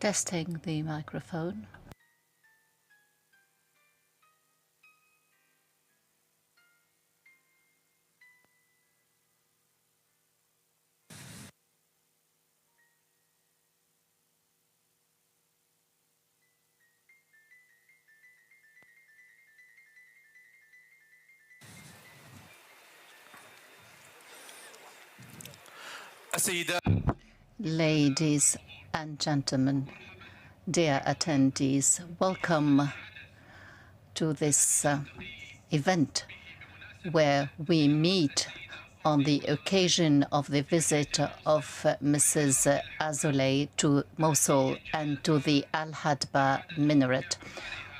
Testing the microphone. Ladies and gentlemen, dear attendees, welcome to this event where we meet on the occasion of the visit of Mrs. Azoulay to Mosul and to the Al-Hadba minaret.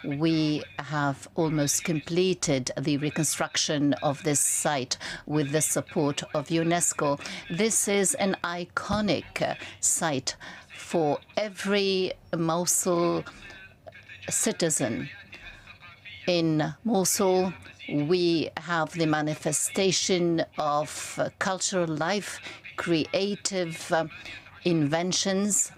We have almost completed the reconstruction of this site with the support of UNESCO. This is an iconic site for every Mosul citizen. In Mosul, we have the manifestation of cultural life, creative inventions.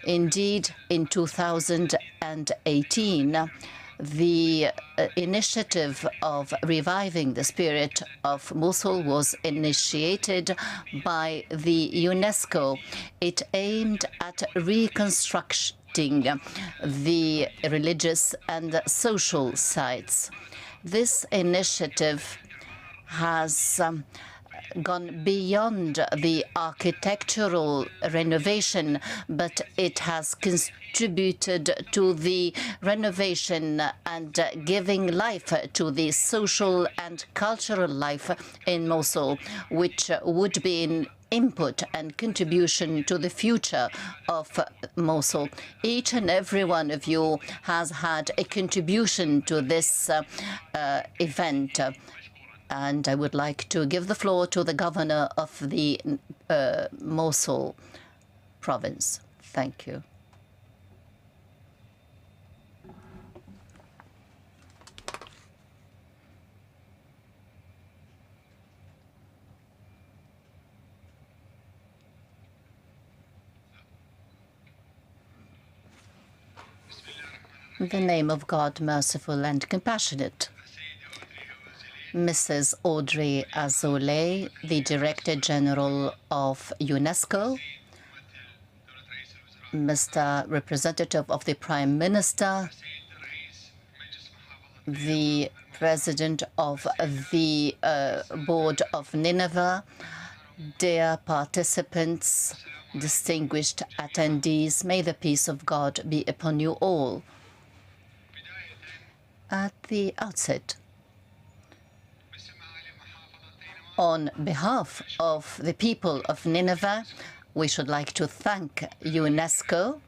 Indeed, in 2018, the initiative of reviving the spirit of Mosul was initiated by the UNESCO. It aimed at reconstructing the religious and social sites. This initiative has gone beyond the architectural renovation, but it has contributed to the renovation and giving life to the social and cultural life in Mosul, which would be an input and contribution to the future of Mosul. Each and every one of you has had a contribution to this event. And I would like to give the floor to the governor of the Mosul province. Thank you. In the name of God, merciful and compassionate. Mrs. Audrey Azoulay, the Director General of UNESCO, Mr. Representative of the Prime Minister, the President of the Board of Nineveh, dear participants, distinguished attendees, may the peace of God be upon you all. At the outset, on behalf of the people of Nineveh, we should like to thank UNESCO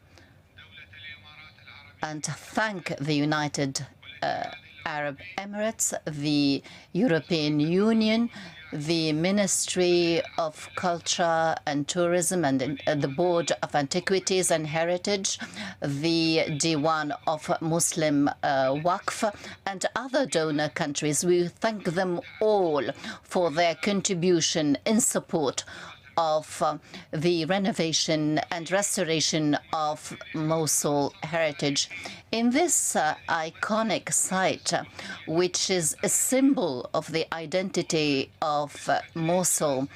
and thank the United Arab Emirates, the European Union, the Ministry of Culture and Tourism and the Board of Antiquities and Heritage, the Diwan of Muslim Waqf, and other donor countries. We thank them all for their contribution in support of the renovation and restoration of Mosul heritage. In this iconic site, which is a symbol of the identity of Mosul,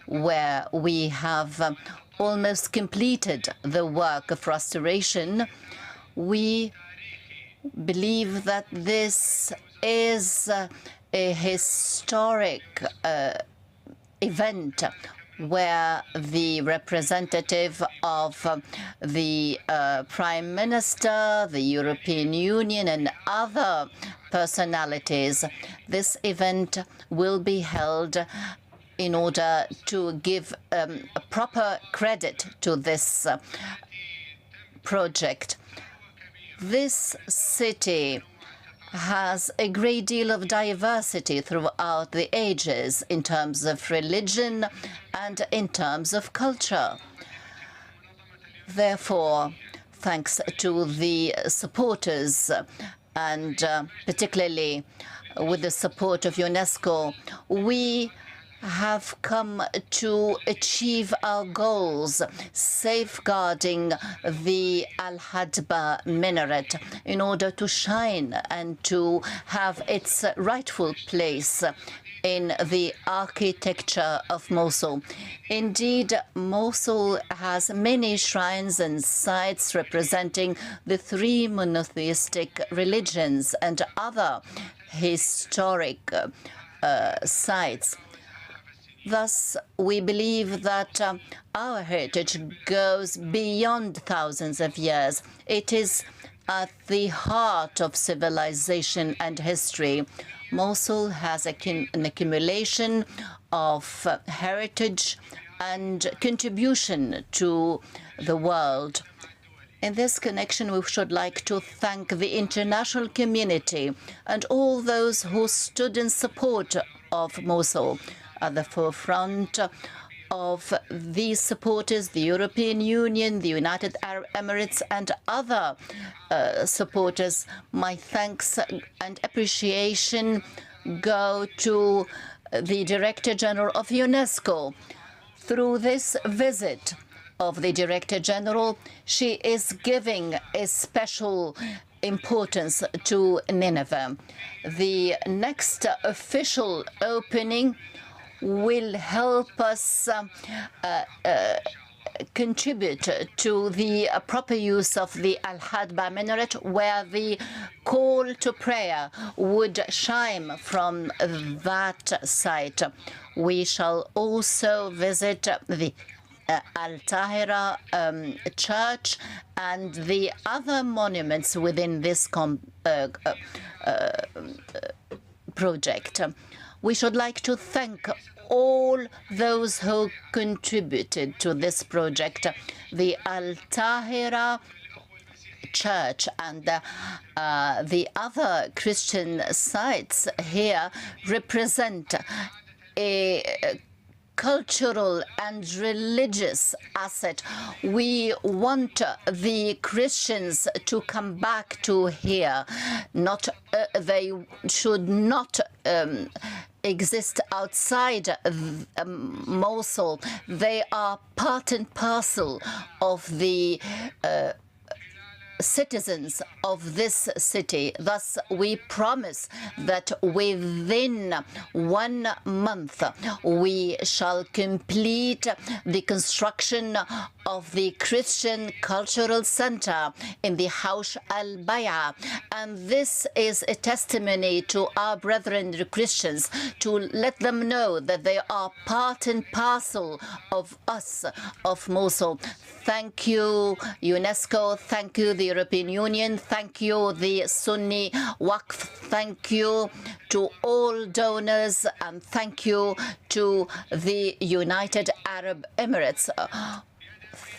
where we have almost completed the work of restoration, we believe that this is a historic event where the representative of the Prime Minister, the European Union, and other personalities, this event will be held in order to give a proper credit to this project. This city has a great deal of diversity throughout the ages in terms of religion and in terms of culture. Therefore, thanks to the supporters and particularly with the support of UNESCO, we have come to achieve our goals, safeguarding the Al-Hadba minaret in order to shine and to have its rightful place in the architecture of Mosul. Indeed, Mosul has many shrines and sites representing the three monotheistic religions and other historic sites. Thus, we believe that our heritage goes beyond thousands of years. It is at the heart of civilization and history. Mosul has an accumulation of heritage and contribution to the world. In this connection, we should like to thank the international community and all those who stood in support of Mosul. At the forefront of these supporters, the European Union, the United Arab Emirates, and other supporters. My thanks and appreciation go to the Director General of UNESCO. Through this visit of the Director General, she is giving a special importance to Nineveh. The next official opening will help us contribute to the proper use of the Al-Hadba minaret, where the call to prayer would chime from that site. We shall also visit the Al-Tahira church and the other monuments within this project. We should like to thank all those who contributed to this project. The Al-Tahira church and the other Christian sites here represent a cultural and religious asset. We want the Christians to come back to here. They should not exist outside Mosul. They are part and parcel of the citizens of this city. Thus, we promise that within 1 month we shall complete the construction of the Christian Cultural Center in the Haush al-Baya. And this is a testimony to our brethren, the Christians, to let them know that they are part and parcel of us, of Mosul. Thank you, UNESCO. Thank you, the European Union. Thank you, the Sunni Waqf. Thank you to all donors. And thank you to the United Arab Emirates.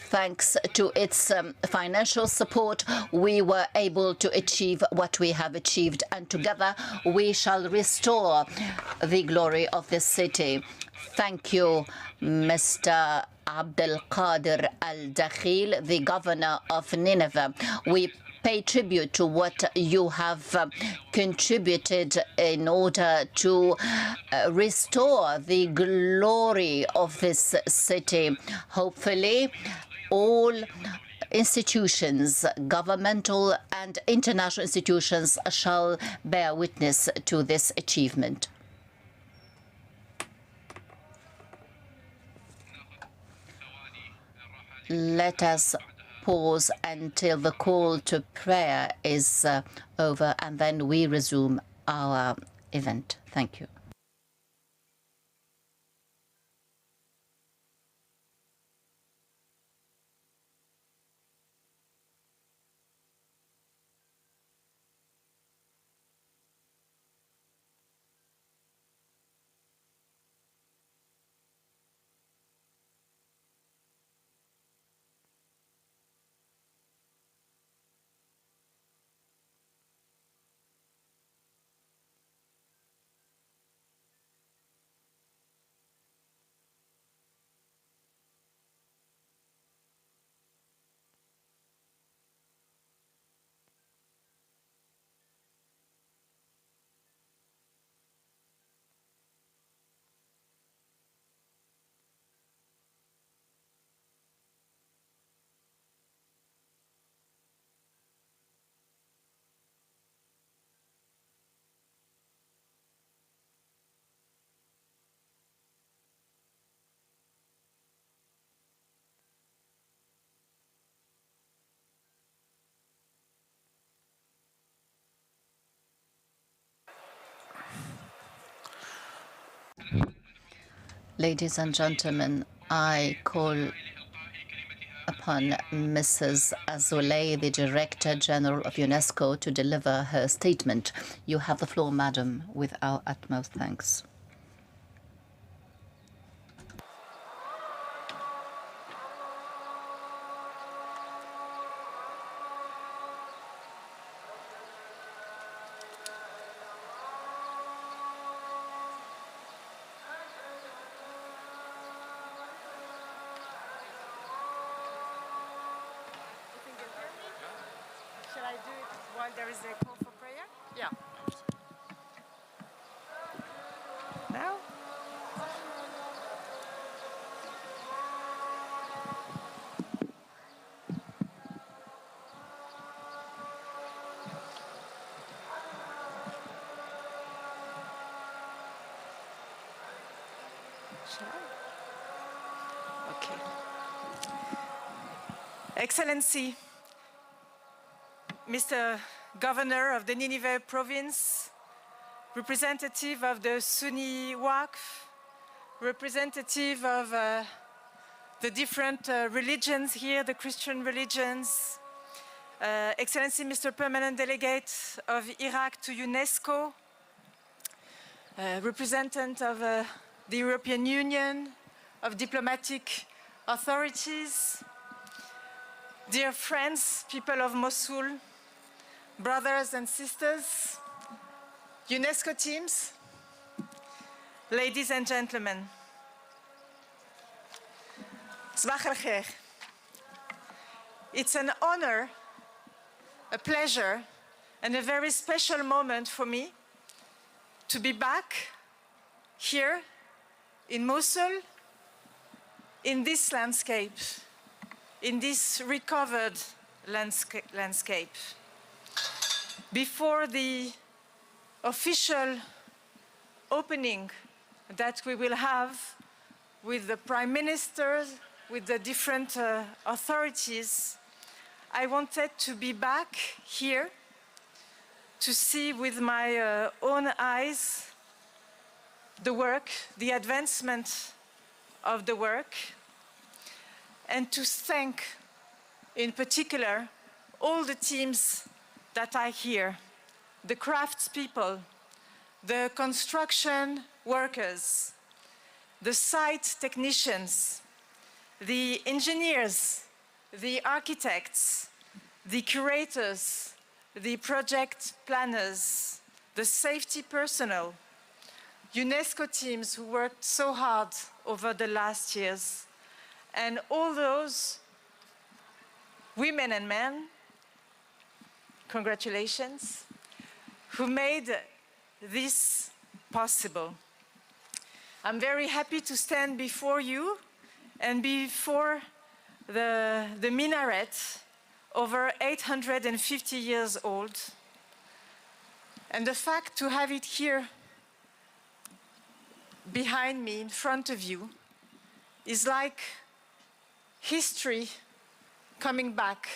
Thanks to its financial support, we were able to achieve what we have achieved. And together, we shall restore the glory of this city. Thank you, Mr. Abdel Qadir Al-Dakhil, the governor of Nineveh. We pay tribute to what you have contributed in order to restore the glory of this city. Hopefully, all institutions, governmental and international institutions, shall bear witness to this achievement. Let us pause until the call to prayer is over, and then we resume our event. Thank you. Ladies and gentlemen, I call upon Mrs. Azoulay, the Director General of UNESCO, to deliver her statement. You have the floor, Madam, with our utmost thanks. Shall I do it while there is a call for prayer? Yeah. Now? Shall I? Okay. Excellency, Mr. Governor of the Nineveh province, representative of the Sunni Waqf, representative of the different religions here, the Christian religions, Excellency Mr. Permanent Delegate of Iraq to UNESCO, representative of the European Union, of diplomatic authorities, dear friends, people of Mosul, brothers and sisters, UNESCO teams, ladies and gentlemen. Sabah al-khair. It's an honor, a pleasure, and a very special moment for me to be back here in Mosul, in this landscape, in this recovered landscape. Before the official opening that we will have with the Prime Minister, with the different authorities, I wanted to be back here to see with my own eyes the work, the advancement of the work, and to thank in particular all the teams that are here, the craftspeople, the construction workers, the site technicians, the engineers, the architects, the curators, the project planners, the safety personnel, UNESCO teams who worked so hard over the last years, and all those women and men, congratulations, who made this possible. I'm very happy to stand before you and before the minaret, over 850 years old. And the fact to have it here behind me, in front of you, is like history coming back,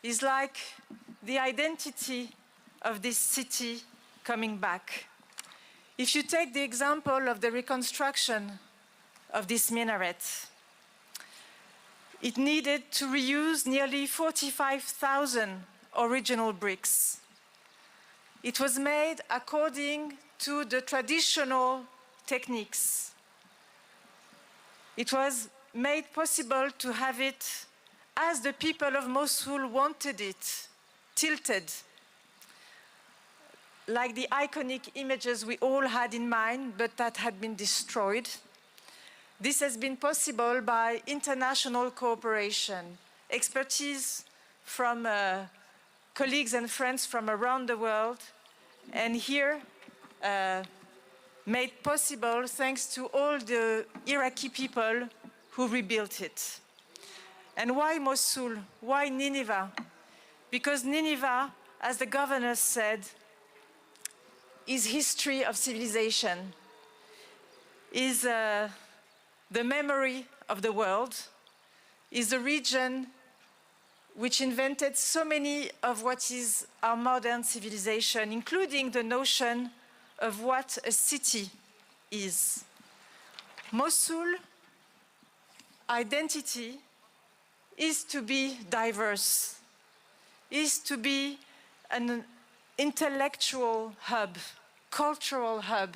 is like the identity of this city coming back. If you take the example of the reconstruction of this minaret, it needed to reuse nearly 45,000 original bricks. It was made according to the traditional techniques. It was made possible to have it as the people of Mosul wanted it, tilted, like the iconic images we all had in mind, but that had been destroyed. This has been possible by international cooperation, expertise from colleagues and friends from around the world, and here made possible thanks to all the Iraqi people who rebuilt it. And why Mosul? Why Nineveh? Because Nineveh, as the governor said, is history of civilization, is the memory of the world, is a region which invented so many of what is our modern civilization, including the notion of what a city is. Mosul identity is to be diverse, is to be an intellectual hub, cultural hub,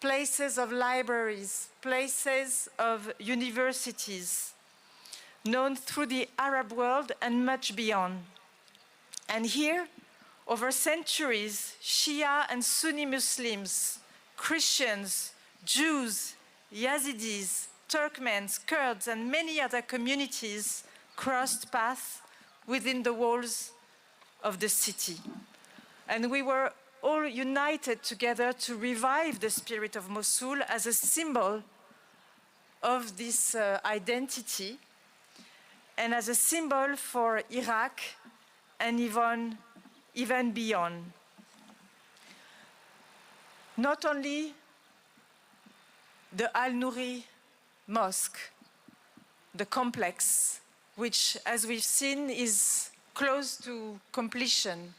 places of libraries, places of universities, known through the Arab world and much beyond. And here, over centuries, Shia and Sunni Muslims, Christians, Jews, Yazidis, Turkmens, Kurds, and many other communities crossed paths within the walls of the city. And we were all united together to revive the spirit of Mosul as a symbol of this identity and as a symbol for Iraq and even beyond. Not only the Al-Nouri Mosque, the complex, which, as we've seen, is close to completion,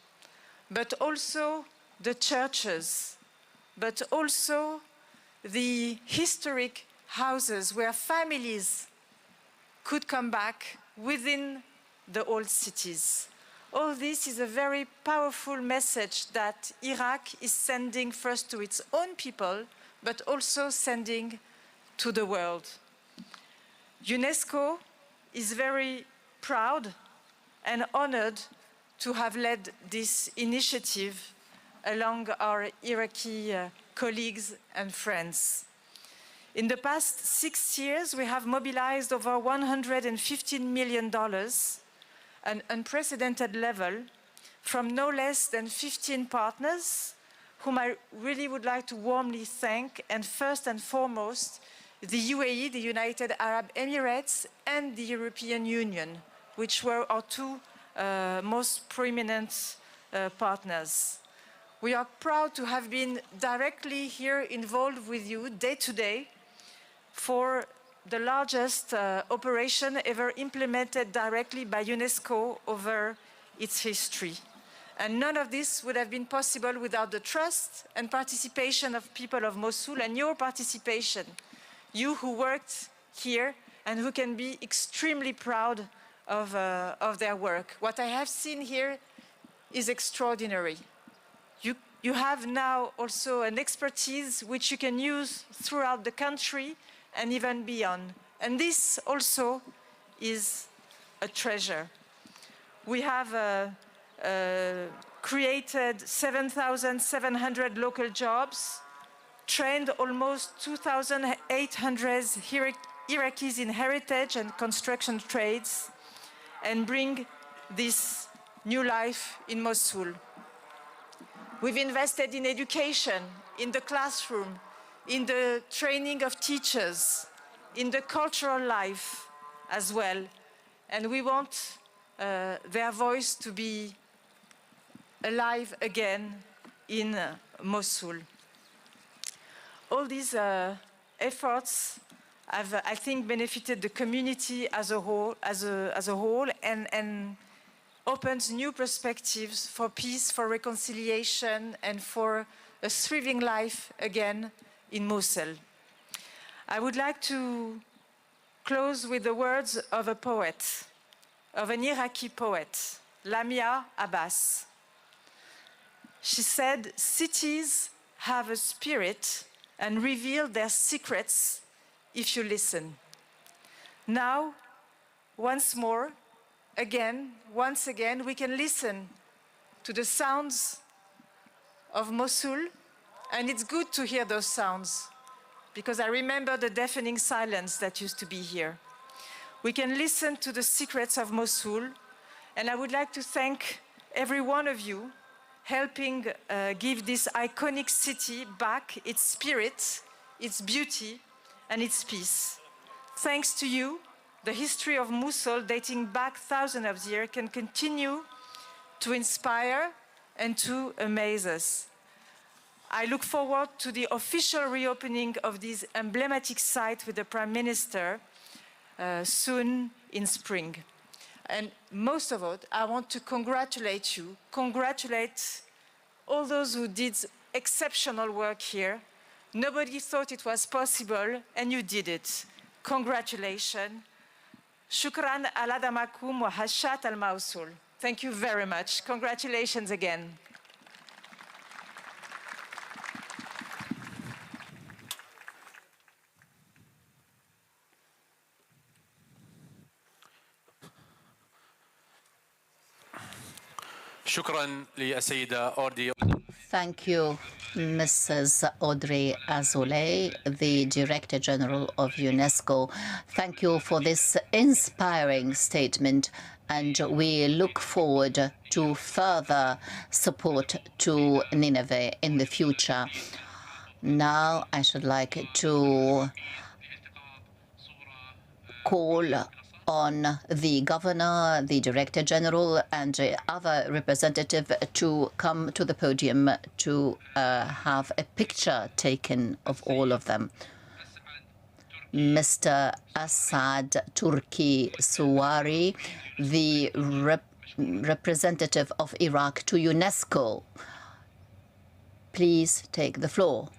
but also the churches, but also the historic houses where families could come back within the old cities. All this is a very powerful message that Iraq is sending first to its own people, but also sending to the world. UNESCO is very proud and honored to have led this initiative along our Iraqi colleagues and friends. In the past 6 years, we have mobilized over $115 million, an unprecedented level, from no less than 15 partners, whom I really would like to warmly thank, and first and foremost, the UAE, the United Arab Emirates, and the European Union, which were our two most prominent partners. We are proud to have been directly here involved with you day to day for the largest operation ever implemented directly by UNESCO over its history. And none of this would have been possible without the trust and participation of people of Mosul and your participation, you who worked here and who can be extremely proud of their work. What I have seen here is extraordinary. You have now also an expertise which you can use throughout the country and even beyond. And this also is a treasure. We have created 7,700 local jobs, trained almost 2,800 Iraqis in heritage and construction trades, and bring this new life in Mosul. We've invested in education, in the classroom, in the training of teachers, in the cultural life as well. And we want their voice to be alive again in Mosul. All these efforts have, I think, benefited the community as a whole, and opens new perspectives for peace, for reconciliation, and for a thriving life again in Mosul. I would like to close with the words of a poet, of an Iraqi poet, Lamia Abbas. She said, "Cities have a spirit and reveal their secrets if you listen." Now, once again, we can listen to the sounds of Mosul, and it's good to hear those sounds, because I remember the deafening silence that used to be here. We can listen to the secrets of Mosul, and I would like to thank every one of you helping give this iconic city back its spirit, its beauty, and its peace. Thanks to you, the history of Mosul, dating back thousands of years, can continue to inspire and to amaze us. I look forward to the official reopening of this emblematic site with the Prime Minister soon in spring. And most of all, I want to congratulate all those who did exceptional work here, Nobody thought it was possible, and you did it. Congratulations. Shukran ala damakum wa hashat al Mosul. Thank you very much. Congratulations again. شكرا للسيدة أوردي. Thank you, Mrs. Audrey Azoulay, the Director General of UNESCO. Thank you for this inspiring statement, and we look forward to further support to Nineveh in the future. Now I should like to call on the Governor, the Director General, and other representative to come to the podium to have a picture taken of all of them. Mr. Assad Turki Suwari, the representative of Iraq to UNESCO. Please take the floor.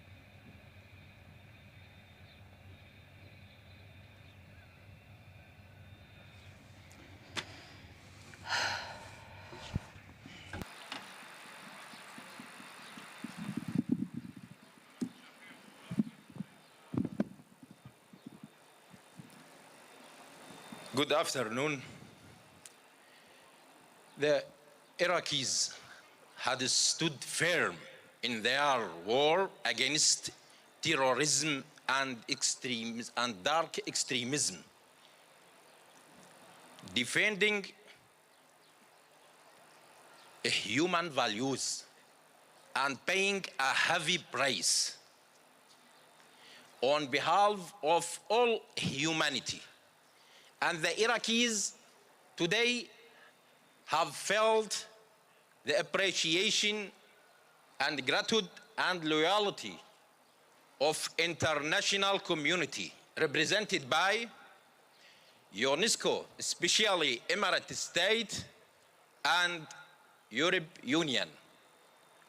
Good afternoon. The Iraqis had stood firm in their war against terrorism and extremism and dark extremism, defending human values and paying a heavy price on behalf of all humanity. And the Iraqis today have felt the appreciation and gratitude and loyalty of international community represented by UNESCO, especially Emirate State and Europe Union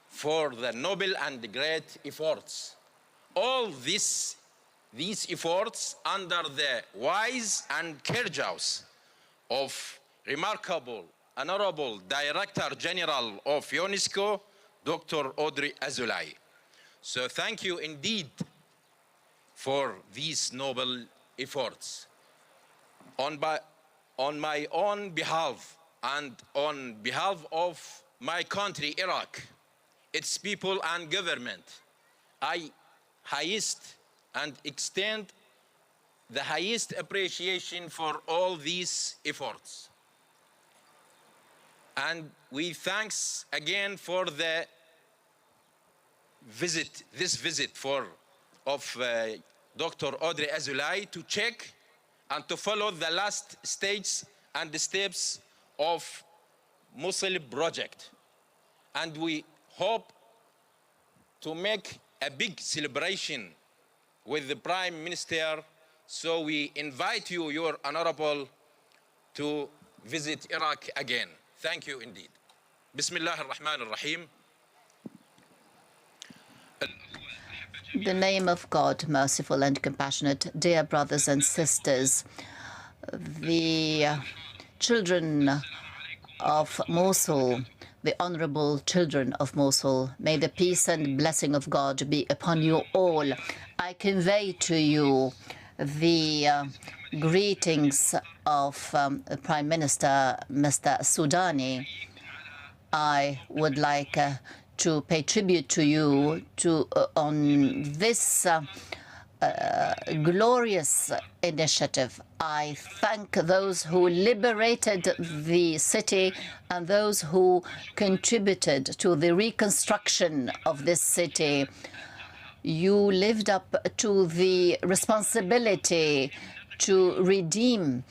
for the noble and great efforts. All these efforts under the wise and courageous of remarkable, honorable Director General of UNESCO, Dr. Audrey Azoulay. So thank you indeed for these noble efforts. On my own behalf and on behalf of my country, Iraq, its people and government, I extend the highest appreciation for all these efforts. And we thanks again for the visit, of Dr. Audrey Azoulay to check and to follow the last stage and the steps of Mosul project. And we hope to make a big celebration with the Prime Minister. So we invite you, Your Honorable, to visit Iraq again. Thank you indeed. Bismillah ar-Rahman ar-Rahim. In the name of God, merciful and compassionate, dear brothers and sisters, the children of Mosul, the honorable children of Mosul, may the peace and blessing of God be upon you all. I convey to you the greetings of Prime Minister Mr. Soudani. I would like to pay tribute to you on this glorious initiative. I thank those who liberated the city and those who contributed to the reconstruction of this city. You lived up to the responsibility to redeem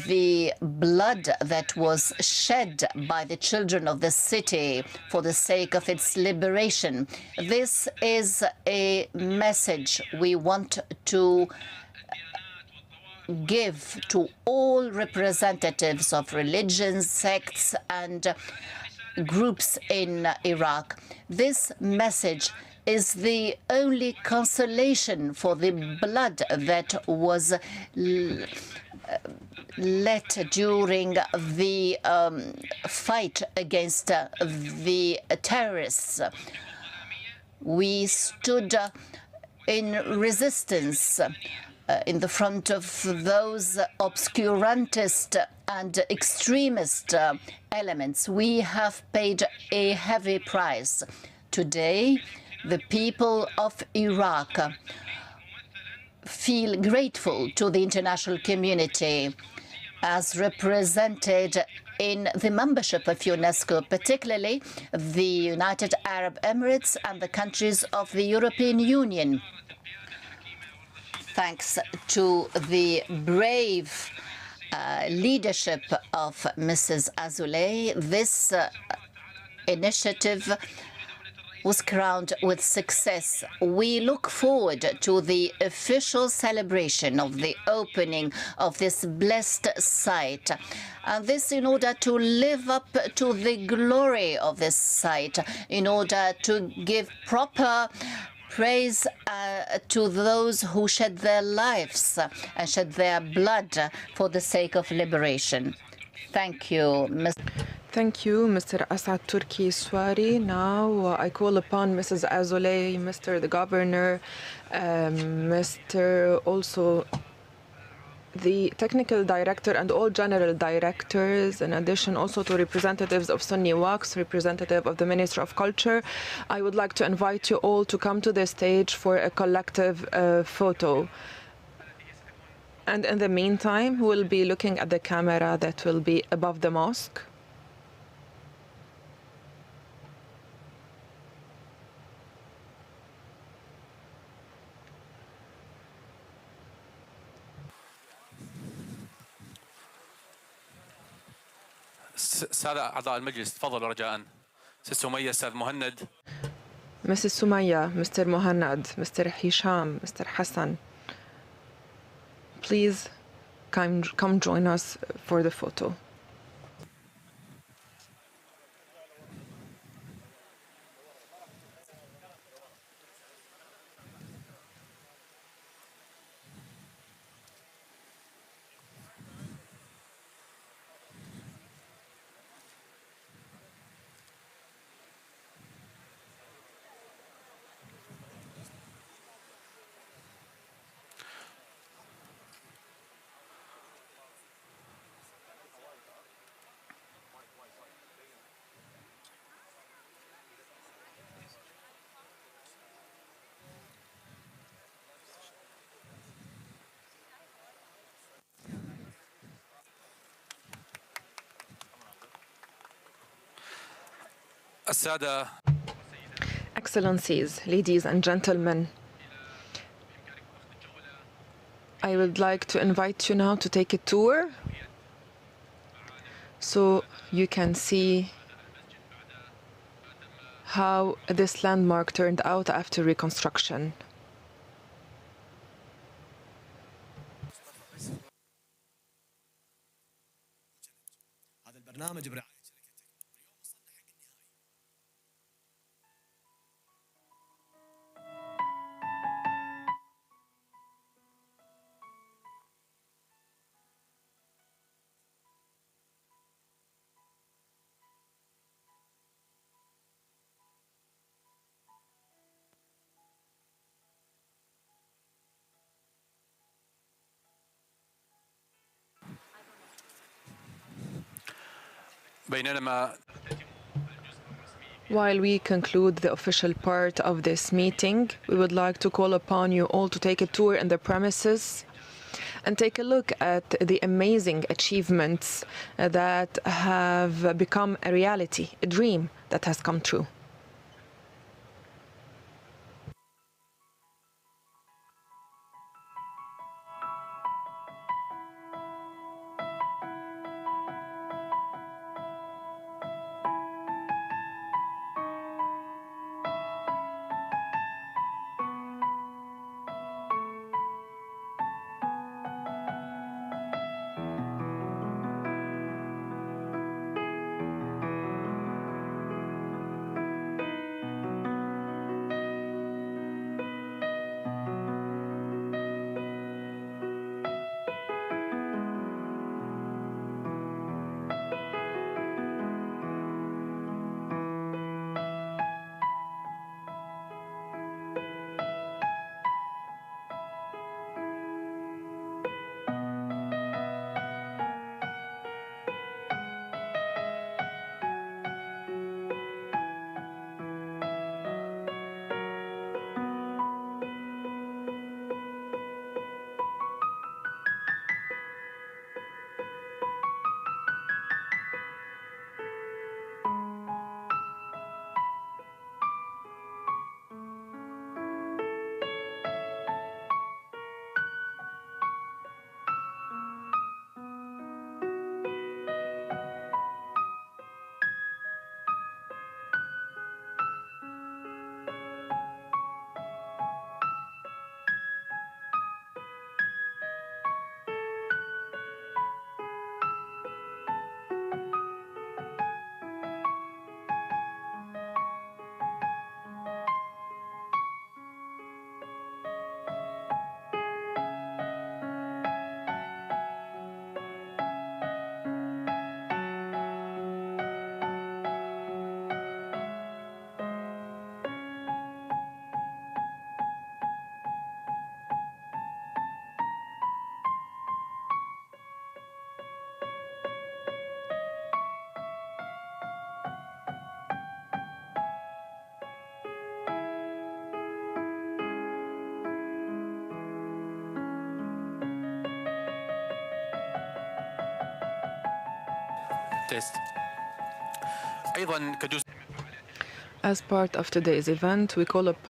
the blood that was shed by the children of the city for the sake of its liberation. This is a message we want to give to all representatives of religions, sects, and groups in Iraq. This message is the only consolation for the blood that was let during the fight against the terrorists. We stood in resistance in the front of those obscurantist and extremist elements. We have paid a heavy price. Today, the people of Iraq feel grateful to the international community as represented in the membership of UNESCO, particularly the United Arab Emirates and the countries of the European Union. Thanks to the brave leadership of Mrs. Azoulay, this initiative was crowned with success. We look forward to the official celebration of the opening of this blessed site. And this in order to live up to the glory of this site, in order to give proper praise to those who shed their lives and shed their blood for the sake of liberation. Thank you, Mr. Thank you, Mr. Asad Turki Swari. Now I call upon Mrs. Azoulay, Mr. the Governor, Mr. also the Technical Director and all General Directors, in addition also to representatives of Sunni Waqf, representative of the Ministry of Culture. I would like to invite you all to come to the stage for a collective photo. And in the meantime, we'll be looking at the camera that will be above the mosque. سادة أعضاء المجلس تفضلوا رجاء. سيد سمية، أستاذ مهند. Mrs. Sumaya, Mr. Mohannad, Mr. Hisham, Mr. Hassan, please come join us for the photo. السادة. Excellencies, ladies and gentlemen, I would like to invite you now to take a tour so you can see how this landmark turned out after reconstruction. While we conclude the official part of this meeting, we would like to call upon you all to take a tour in the premises and take a look at the amazing achievements that have become a reality, a dream that has come true. تيست. أيضا كجزء As part of today's event, we call upon